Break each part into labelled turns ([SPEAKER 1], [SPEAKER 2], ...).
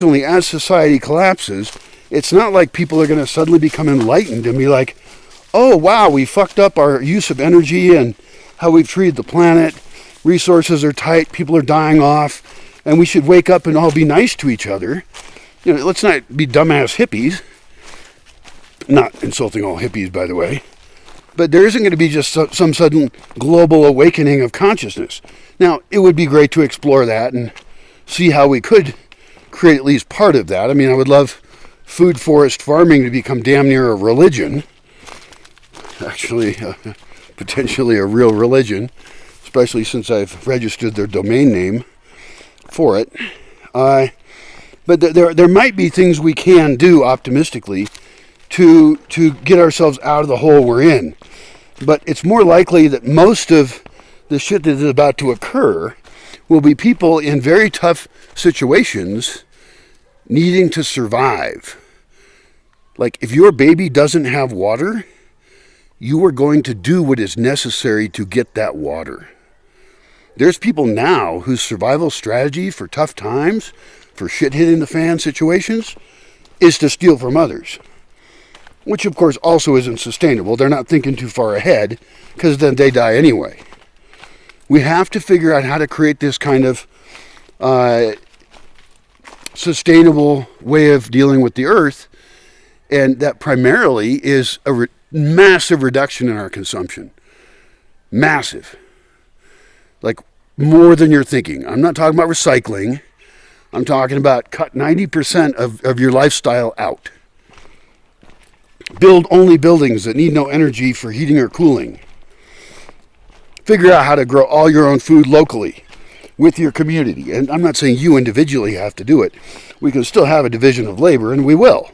[SPEAKER 1] as society collapses, it's not like people are going to suddenly become enlightened and be like, oh, wow, we fucked up our use of energy and how we've treated the planet. Resources are tight, people are dying off, and we should wake up and all be nice to each other. You know, let's not be dumbass hippies. Not insulting all hippies, by the way. But there isn't going to be just some sudden global awakening of consciousness. Now, it would be great to explore that and see how we could create at least part of that. I mean, I would love food forest farming to become damn near a religion. Actually, potentially a real religion, especially since I've registered their domain name for it. But there might be things we can do optimistically to get ourselves out of the hole we're in. But it's more likely that most of the shit that is about to occur will be people in very tough situations needing to survive. Like, if your baby doesn't have water, you are going to do what is necessary to get that water. There's people now whose survival strategy for tough times, for shit hitting the fan situations, is to steal from others. Which, of course, also isn't sustainable. They're not thinking too far ahead, because then they die anyway. We have to figure out how to create this kind of sustainable way of dealing with the earth, and that primarily is a massive reduction in our consumption. Massive. Like, more than you're thinking. I'm not talking about recycling. I'm talking about cut 90% of your lifestyle out. Build only buildings that need no energy for heating or cooling. Figure out how to grow all your own food locally with your community. And I'm not saying you individually have to do it. We can still have a division of labor, and we will.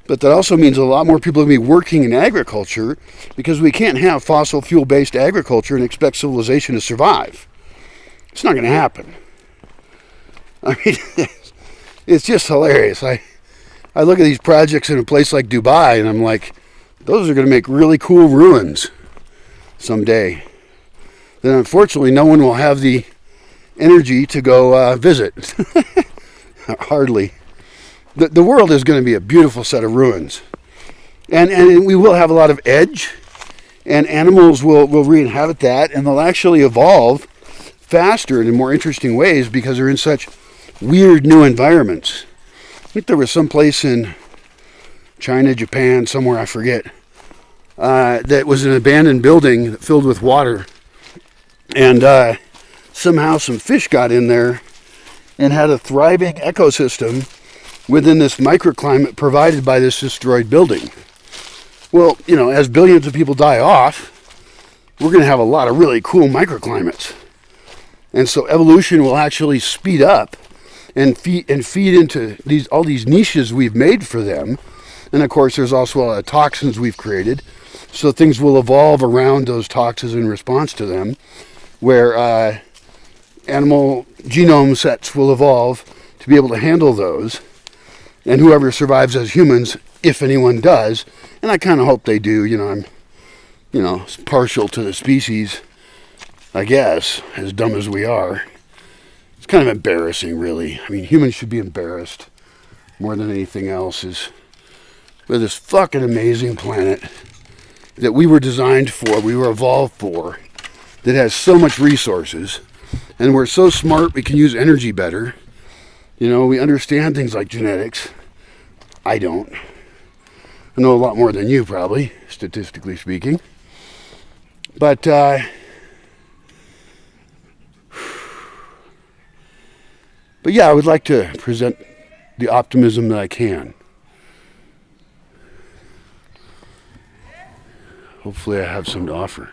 [SPEAKER 1] But that also means a lot more people will be working in agriculture, because we can't have fossil fuel-based agriculture and expect civilization to survive. It's not going to happen. I mean, it's just hilarious. I look at these projects in a place like Dubai, and I'm like, those are going to make really cool ruins someday. Then unfortunately, no one will have the energy to go visit. Hardly. The world is going to be a beautiful set of ruins. And we will have a lot of edge, and animals will re-inhabit that, and they'll actually evolve faster and in more interesting ways because they're in such weird new environments. I think there was some place in China, Japan, somewhere, I forget, that was an abandoned building filled with water. And somehow some fish got in there and had a thriving ecosystem within this microclimate provided by this destroyed building. Well, you know, as billions of people die off, we're going to have a lot of really cool microclimates. And so evolution will actually speed up and feed into all these niches we've made for them. And of course, there's also a lot of toxins we've created. So things will evolve around those toxins in response to them, where animal genome sets will evolve to be able to handle those. And whoever survives as humans, if anyone does, and I kind of hope they do, I'm, partial to the species, I guess, as dumb as we are. It's kind of embarrassing, really. I mean, humans should be embarrassed more than anything else with this fucking amazing planet that we were designed for, we were evolved for, that has so much resources, and we're so smart we can use energy better. You know, we understand things like genetics. I don't. I know a lot more than you, probably, statistically speaking. But, yeah, I would like to present the optimism that I can. Hopefully I have some to offer.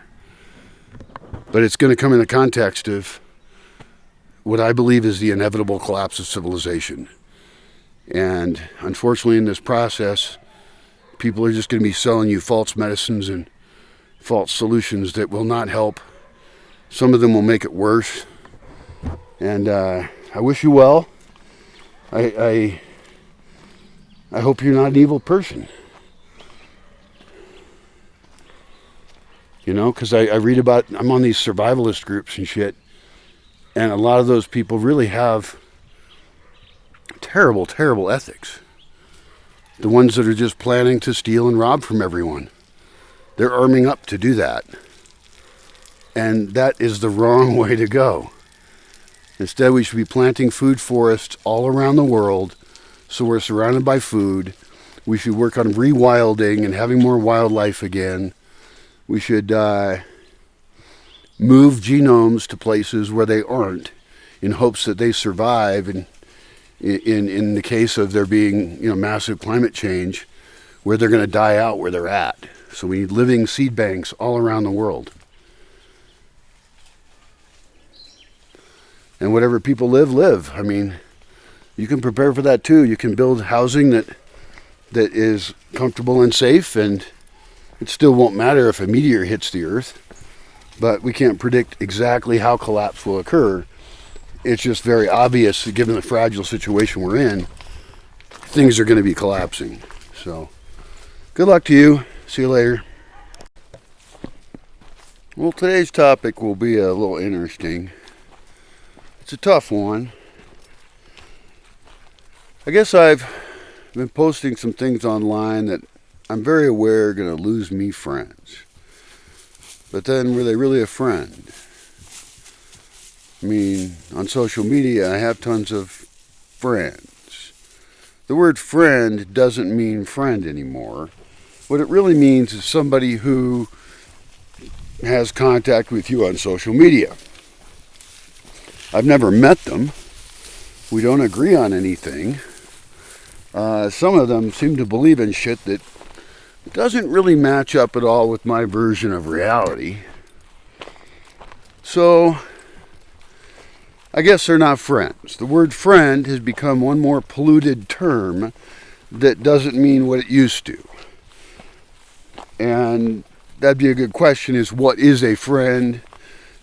[SPEAKER 1] But it's going to come in the context of what I believe is the inevitable collapse of civilization. And unfortunately, in this process, people are just going to be selling you false medicines and false solutions that will not help. Some of them will make it worse. And I wish you well. I hope you're not an evil person. You know, because I read about, I'm on these survivalist groups and shit, and a lot of those people really have terrible, terrible ethics. The ones that are just planning to steal and rob from everyone. They're arming up to do that. And that is the wrong way to go. Instead, we should be planting food forests all around the world so we're surrounded by food. We should work on rewilding and having more wildlife again. We should move genomes to places where they aren't in hopes that they survive. And in the case of there being massive climate change, where they're going to die out where they're at. So we need living seed banks all around the world. And whatever people live. I mean, you can prepare for that too. You can build housing that is comfortable and safe, and it still won't matter if a meteor hits the earth. But we can't predict exactly how collapse will occur. It's just very obvious, given the fragile situation we're in, things are going to be collapsing. So, good luck to you. See you later. Well, today's topic will be a little interesting. It's a tough one. I guess I've been posting some things online that I'm very aware are going to lose me friends. But then, were they really a friend? I mean, on social media, I have tons of friends. The word friend doesn't mean friend anymore. What it really means is somebody who has contact with you on social media. I've never met them. We don't agree on anything. Some of them seem to believe in shit that doesn't really match up at all with my version of reality. So, I guess they're not friends. The word friend has become one more polluted term that doesn't mean what it used to. And that'd be a good question, is what is a friend?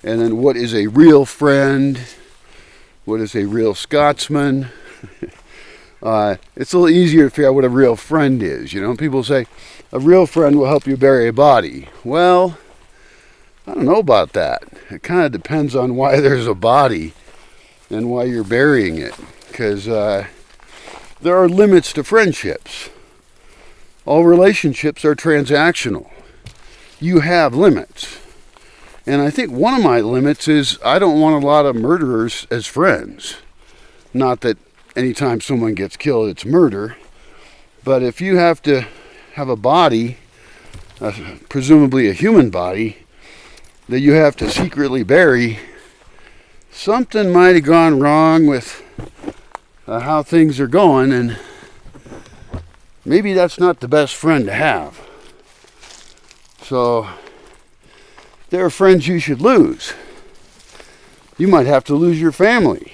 [SPEAKER 1] And then what is a real friend? What is a real Scotsman? It's a little easier to figure out what a real friend is. People say, a real friend will help you bury a body. Well, I don't know about that. It kind of depends on why there's a body and why you're burying it. Because there are limits to friendships. All relationships are transactional. You have limits. And I think one of my limits is I don't want a lot of murderers as friends. Not that anytime someone gets killed, it's murder. But if you have to have a body, presumably a human body, that you have to secretly bury, something might have gone wrong with how things are going, and maybe that's not the best friend to have. So, there are friends you should lose. You might have to lose your family.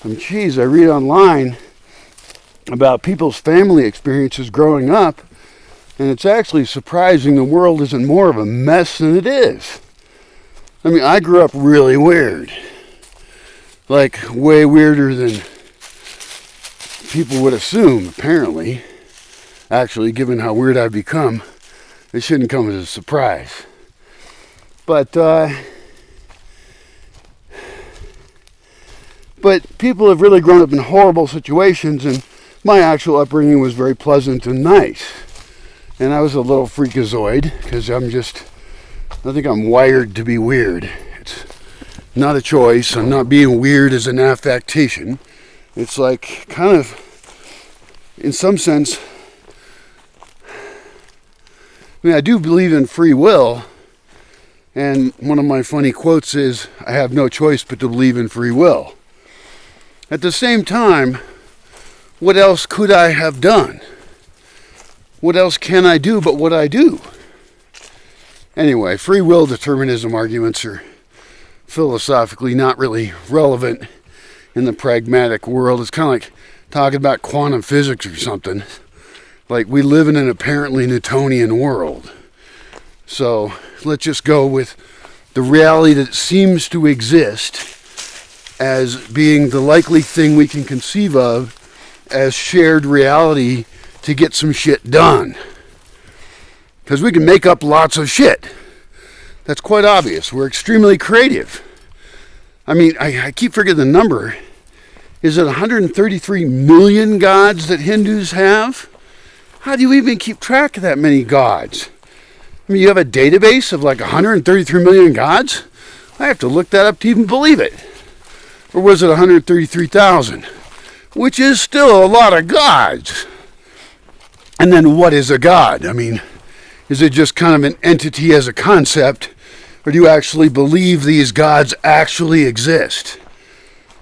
[SPEAKER 1] I read online about people's family experiences growing up, and it's actually surprising the world isn't more of a mess than it is. I mean, I grew up really weird. Like, way weirder than people would assume, apparently. Actually, given how weird I've become, it shouldn't come as a surprise. But people have really grown up in horrible situations, and my actual upbringing was very pleasant and nice. And I was a little freakazoid, because I think I'm wired to be weird. It's not a choice. I'm not being weird as an affectation. It's like, kind of, in some sense, I do believe in free will. And one of my funny quotes is, I have no choice but to believe in free will. At the same time, what else could I have done? What else can I do but what I do? Anyway, free will determinism arguments are philosophically not really relevant in the pragmatic world. It's kind of like talking about quantum physics or something. Like, we live in an apparently Newtonian world. So let's just go with the reality that seems to exist as being the likely thing we can conceive of as shared reality to get some shit done. Because we can make up lots of shit. That's quite obvious. We're extremely creative. I mean, I keep forgetting the number. Is it 133 million gods that Hindus have? How do you even keep track of that many gods? I mean, you have a database of like 133 million gods? I have to look that up to even believe it. Or was it 133,000? Which is still a lot of gods. And then what is a god? I mean, is it just kind of an entity as a concept? Or do you actually believe these gods actually exist?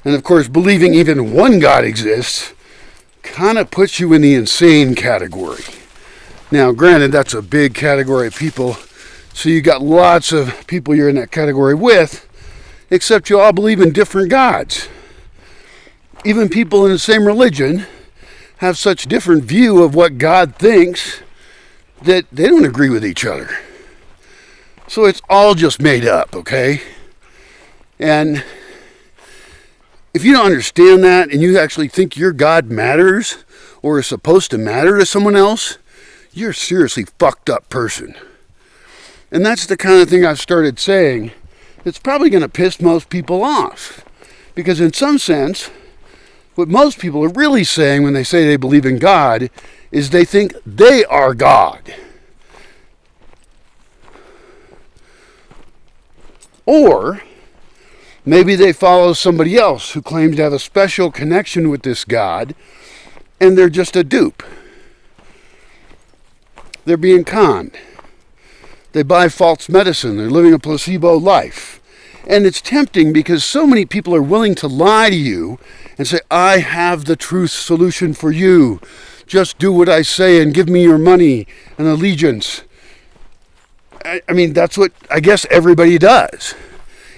[SPEAKER 1] And of course, believing even one god exists kind of puts you in the insane category. Now, granted, that's a big category of people, so you got lots of people you're in that category with, except you all believe in different gods. Even people in the same religion have such different view of what God thinks that they don't agree with each other. So it's all just made up, okay? And if you don't understand that and you actually think your God matters or is supposed to matter to someone else, you're a seriously fucked up person. And that's the kind of thing I've started saying. It's probably going to piss most people off. Because in some sense, what most people are really saying when they say they believe in God is they think they are God. Or maybe they follow somebody else who claims to have a special connection with this God, and they're just a dupe. They're being conned. They buy false medicine. They're living a placebo life. And it's tempting because so many people are willing to lie to you and say, I have the truth solution for you. Just do what I say and give me your money and allegiance. I mean, that's what I guess everybody does.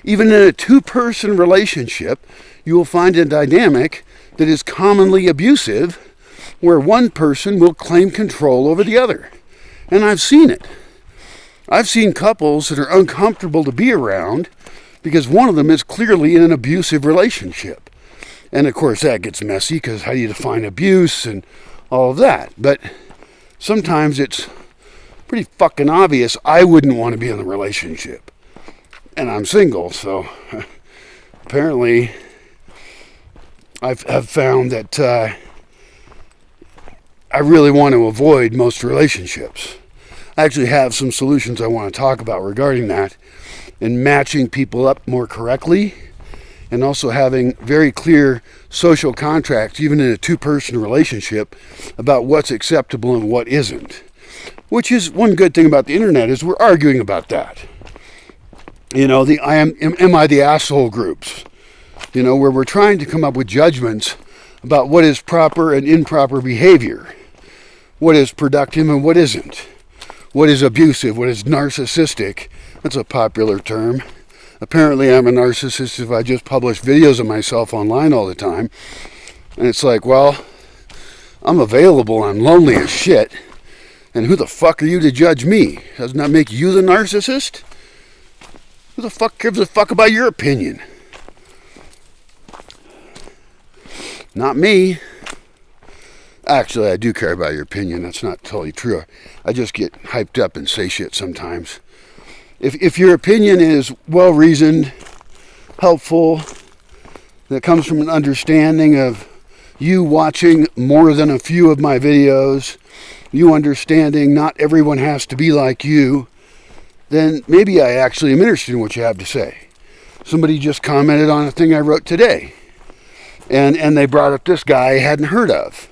[SPEAKER 1] Even in a two-person relationship, you will find a dynamic that is commonly abusive, where one person will claim control over the other. And I've seen it. I've seen couples that are uncomfortable to be around because one of them is clearly in an abusive relationship. And of course that gets messy because how do you define abuse and all of that. But sometimes it's pretty fucking obvious I wouldn't want to be in a relationship. And I'm single, so apparently I've found that I really want to avoid most relationships. I actually have some solutions I want to talk about regarding that, and matching people up more correctly, and also having very clear social contracts, even in a two-person relationship, about what's acceptable and what isn't. Which is one good thing about the internet is we're arguing about that. You know, the am I the asshole groups, you know, where we're trying to come up with judgments about what is proper and improper behavior, what is productive and what isn't, what is abusive, what is narcissistic. That's a popular term. Apparently I'm a narcissist if I just publish videos of myself online all the time. And it's like, well, I'm available, I'm lonely as shit, and who the fuck are you to judge me? Doesn't that make you the narcissist? Who the fuck gives a fuck about your opinion? Not me. Actually, I do care about your opinion. That's not totally true. I just get hyped up and say shit sometimes. If your opinion is well-reasoned, helpful, that comes from an understanding of you watching more than a few of my videos, you understanding not everyone has to be like you, then maybe I actually am interested in what you have to say. Somebody just commented on a thing I wrote today. And they brought up this guy I hadn't heard of.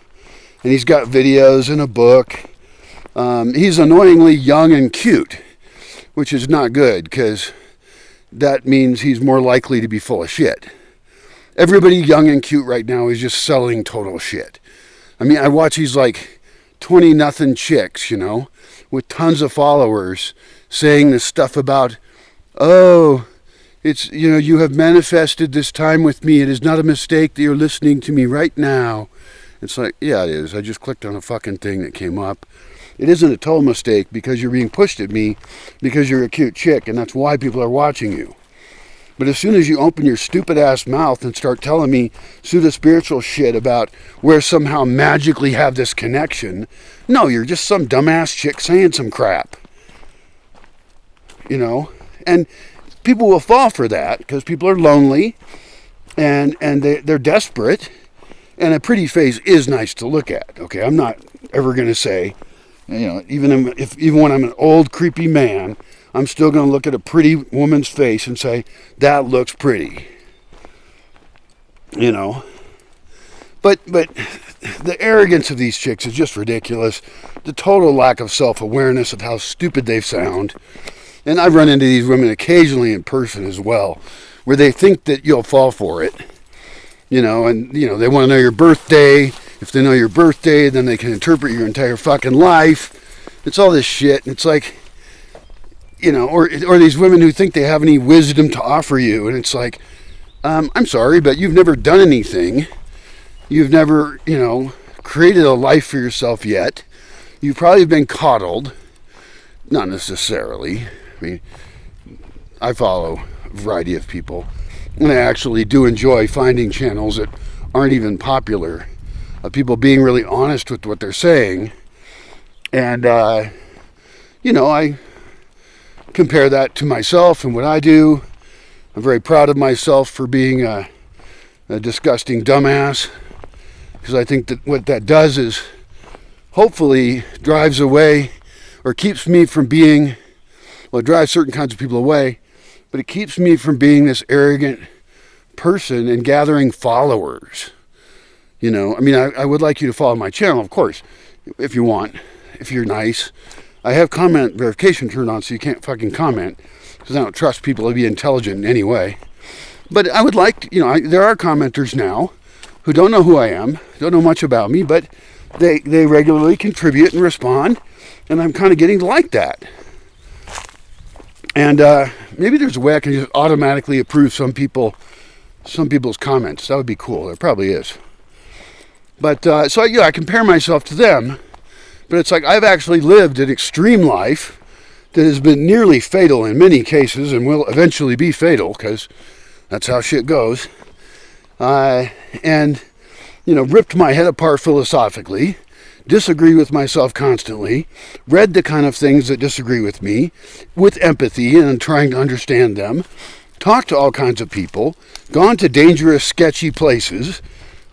[SPEAKER 1] And he's got videos and a book. He's annoyingly young and cute, which is not good because that means he's more likely to be full of shit. Everybody young and cute right now is just selling total shit. I mean, I watch these like 20-nothing chicks, you know, with tons of followers saying this stuff about, oh, it's, you know, you have manifested this time with me. It is not a mistake that you're listening to me right now. It's like, yeah, it is. I just clicked on a fucking thing that came up. It isn't a total mistake because you're being pushed at me because you're a cute chick, and that's why people are watching you. But as soon as you open your stupid ass mouth and start telling me pseudo-spiritual shit about where somehow magically have this connection, no, you're just some dumbass chick saying some crap. You know? And people will fall for that because people are lonely and they're desperate And a pretty face is nice to look at. Okay, I'm not ever going to say, even when I'm an old creepy man, I'm still going to look at a pretty woman's face and say, that looks pretty. But the arrogance of these chicks is just ridiculous. The total lack of self-awareness of how stupid they sound. And I've run into these women occasionally in person as well, where they think that you'll fall for it. They want to know your birthday. If they know your birthday, then they can interpret your entire fucking life. It's all this shit. It's like, or these women who think they have any wisdom to offer you. And it's like, I'm sorry, but you've never done anything. You've never, created a life for yourself yet. You've probably been coddled. Not necessarily. I mean, I follow a variety of people. And I actually do enjoy finding channels that aren't even popular. People being really honest with what they're saying. And, I compare that to myself and what I do. I'm very proud of myself for being a disgusting dumbass. Because I think that what that does is hopefully drives away or keeps me from being, it drives certain kinds of people away, but it keeps me from being this arrogant person and gathering followers. I would like you to follow my channel, of course, if you want, if you're nice. I have comment verification turned on so you can't fucking comment because I don't trust people to be intelligent in any way. But I would like to, there are commenters now who don't know who I am, don't know much about me, but they regularly contribute and respond, and I'm kind of getting to like that. And maybe there's a way I can just automatically approve some people's comments. That would be cool. There probably is. But I compare myself to them, but it's like I've actually lived an extreme life that has been nearly fatal in many cases and will eventually be fatal because that's how shit goes. Ripped my head apart philosophically, disagree with myself constantly, read the kind of things that disagree with me, with empathy and trying to understand them, talked to all kinds of people, gone to dangerous, sketchy places.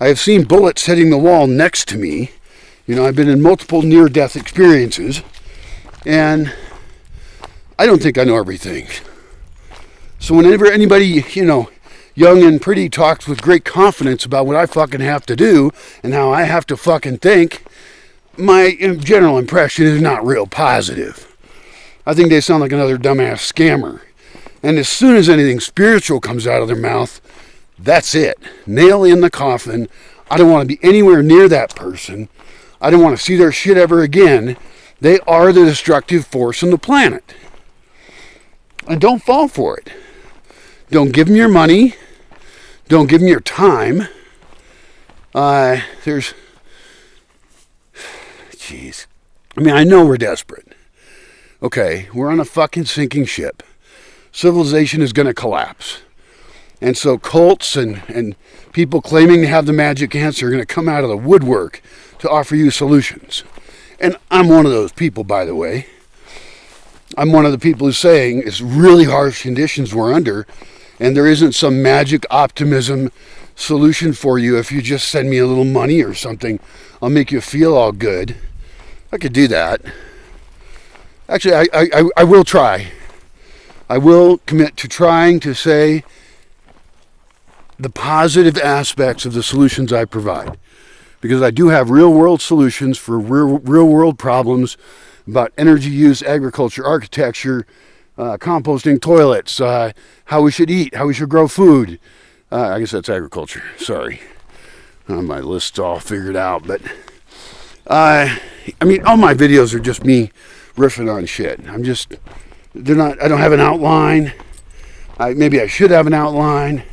[SPEAKER 1] I have seen bullets hitting the wall next to me. I've been in multiple near-death experiences, and I don't think I know everything. So whenever anybody, young and pretty talks with great confidence about what I fucking have to do and how I have to fucking think, my general impression is not real positive. I think they sound like another dumbass scammer. And as soon as anything spiritual comes out of their mouth, that's it. Nail in the coffin. I don't want to be anywhere near that person. I don't want to see their shit ever again. They are the destructive force on the planet. And don't fall for it. Don't give them your money. Don't give them your time. I know we're desperate. Okay, we're on a fucking sinking ship. Civilization is going to collapse. And so cults and people claiming to have the magic answer are going to come out of the woodwork to offer you solutions. And I'm one of those people, by the way. I'm one of the people who's saying it's really harsh conditions we're under, and there isn't some magic optimism solution for you. If you just send me a little money or something, I'll make you feel all good. I could do that. Actually, I will try. I will commit to trying to say the positive aspects of the solutions I provide. Because I do have real-world solutions for real-world problems about energy use, agriculture, architecture, composting toilets, how we should eat, how we should grow food. I guess that's agriculture. Sorry. My list's all figured out. But, all my videos are just me riffing on shit. I don't have an outline. Maybe I should have an outline.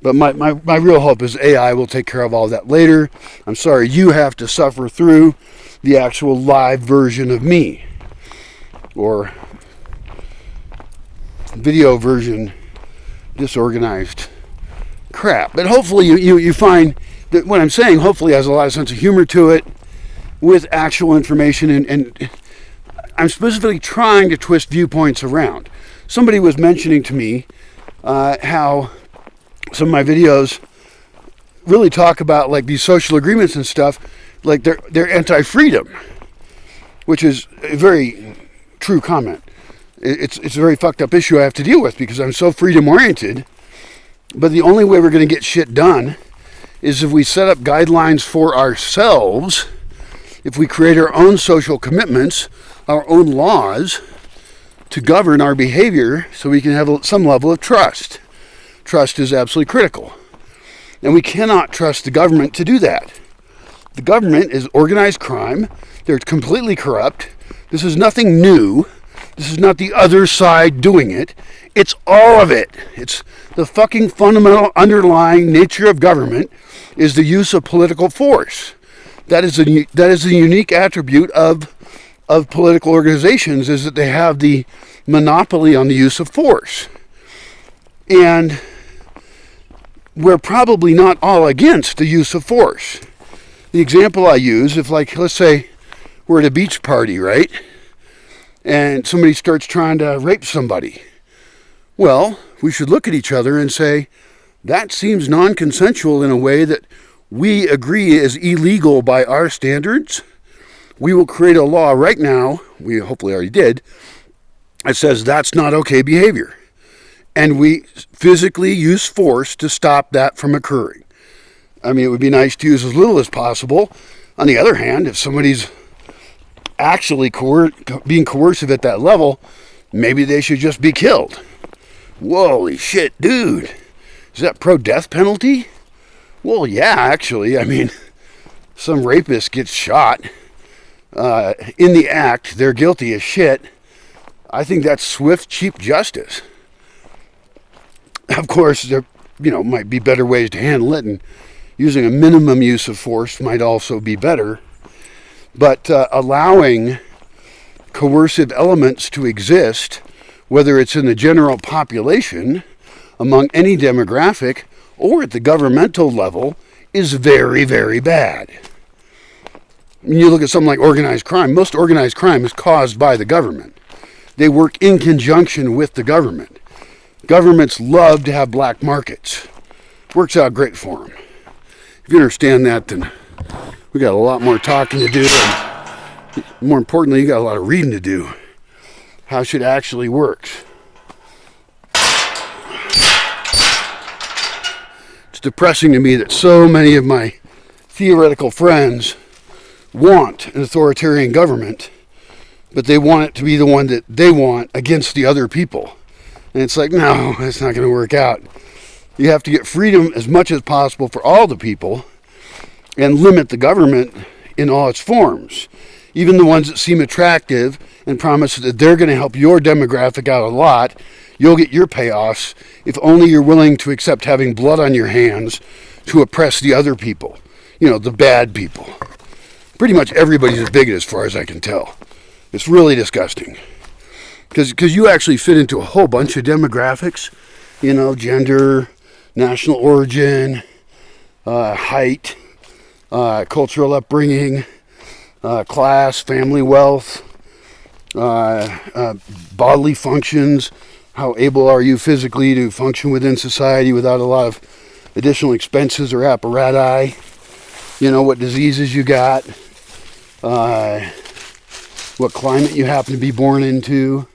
[SPEAKER 1] But my real hope is AI will take care of all that later. I'm sorry you have to suffer through the actual live version of me. Or video version disorganized crap. But hopefully you find that what I'm saying hopefully has a lot of sense of humor to it with actual information. And I'm specifically trying to twist viewpoints around. Somebody was mentioning to me how some of my videos really talk about like these social agreements and stuff, like they're anti-freedom, which is a very true comment. It's a very fucked up issue I have to deal with because I'm so freedom oriented. But the only way we're going to get shit done is if we set up guidelines for ourselves, if we create our own social commitments, our own laws to govern our behavior so we can have some level of trust. Trust is absolutely critical. And we cannot trust the government to do that. The government is organized crime. They're completely corrupt. This is nothing new. This is not the other side doing it. It's all of it. It's the fucking fundamental underlying nature of government is the use of political force. That is a unique attribute of political organizations, is that they have the monopoly on the use of force. And we're probably not all against the use of force. The example I use, if like, let's say we're at a beach party, right? And somebody starts trying to rape somebody. Well, we should look at each other and say, that seems non-consensual in a way that we agree is illegal by our standards. We will create a law right now, we hopefully already did, that says that's not okay behavior. And we physically use force to stop that from occurring. I mean, it would be nice to use as little as possible. On the other hand, if somebody's actually being coercive at that level, maybe they should just be killed. Holy shit, dude. Is that pro-death penalty? Well, yeah, actually. I mean, some rapist gets shot. In the act, they're guilty as shit. I think that's swift, cheap justice. Of course, there might be better ways to handle it, and using a minimum use of force might also be better. But allowing coercive elements to exist, whether it's in the general population, among any demographic, or at the governmental level, is very, very bad. When you look at something like organized crime, most organized crime is caused by the government. They work in conjunction with the government. Governments love to have black markets. Works out great for them. If you understand that, then we got a lot more talking to do. And more importantly, you got a lot of reading to do. How shit actually works. It's depressing to me that so many of my theoretical friends want an authoritarian government, but they want it to be the one that they want against the other people. And it's like, no, it's not going to work out. You have to get freedom as much as possible for all the people and limit the government in all its forms. Even the ones that seem attractive and promise that they're going to help your demographic out a lot, you'll get your payoffs if only you're willing to accept having blood on your hands to oppress the other people. The bad people. Pretty much everybody's a bigot as far as I can tell. It's really disgusting. Because you actually fit into a whole bunch of demographics, gender, national origin, height, cultural upbringing, class, family wealth, bodily functions, how able are you physically to function within society without a lot of additional expenses or apparatus, what diseases you got, what climate you happen to be born into,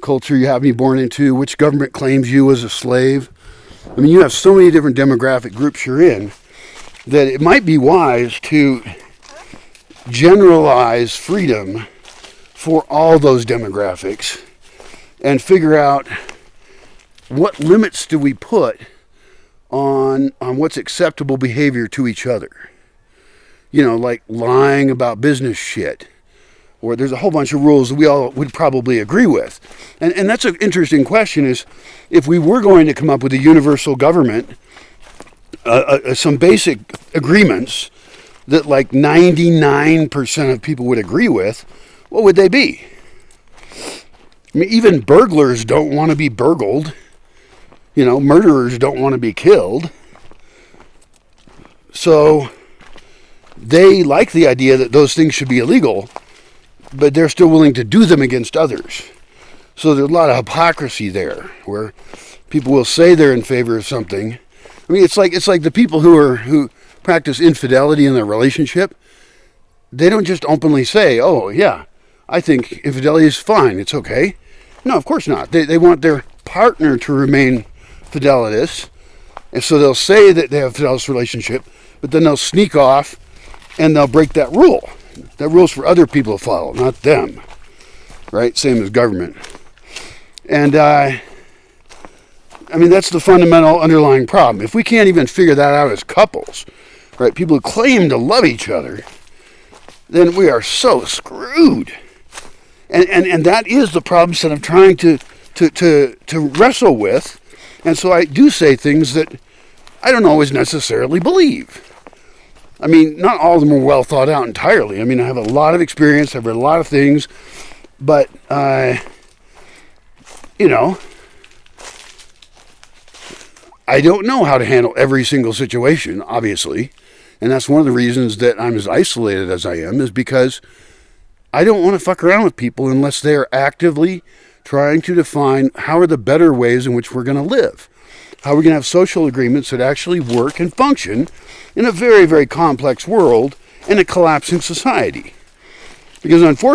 [SPEAKER 1] culture you happen to be born into, which government claims you as a slave. I mean, you have so many different demographic groups you're in that it might be wise to generalize freedom for all those demographics and figure out what limits do we put on what's acceptable behavior to each other. Like lying about business shit. Or there's a whole bunch of rules that we all would probably agree with. And that's an interesting question, is if we were going to come up with a universal government, some basic agreements that like 99% of people would agree with, what would they be? I mean, even burglars don't want to be burgled. Murderers don't want to be killed. So they like the idea that those things should be illegal, but they're still willing to do them against others. So there's a lot of hypocrisy there, where people will say they're in favor of something. I I mean, it's like the people who practice infidelity in their relationship. They don't just openly say, "Oh, yeah, I think infidelity is fine. It's okay." No, of course not. They want their partner to remain fidelitous, and so they'll say that they have a fidelitous relationship, but then they'll sneak off and they'll break that rule. That rule's for other people to follow, not them. Right? Same as government. And I mean, that's the fundamental underlying problem. If we can't even figure that out as couples, right? People who claim to love each other, then we are so screwed. And that is the problem that I'm trying to wrestle with. And so I do say things that I don't always necessarily believe. I mean, not all of them are well thought out entirely. I mean, I have a lot of experience. I've read a lot of things. But, you know, I don't know how to handle every single situation, obviously. And that's one of the reasons that I'm as isolated as I am, is because I don't want to fuck around with people unless they are actively trying to define how are the better ways in which we're going to live. How are we going to have social agreements that actually work and function in a very, very complex world and a collapsing society. Because unfortunately,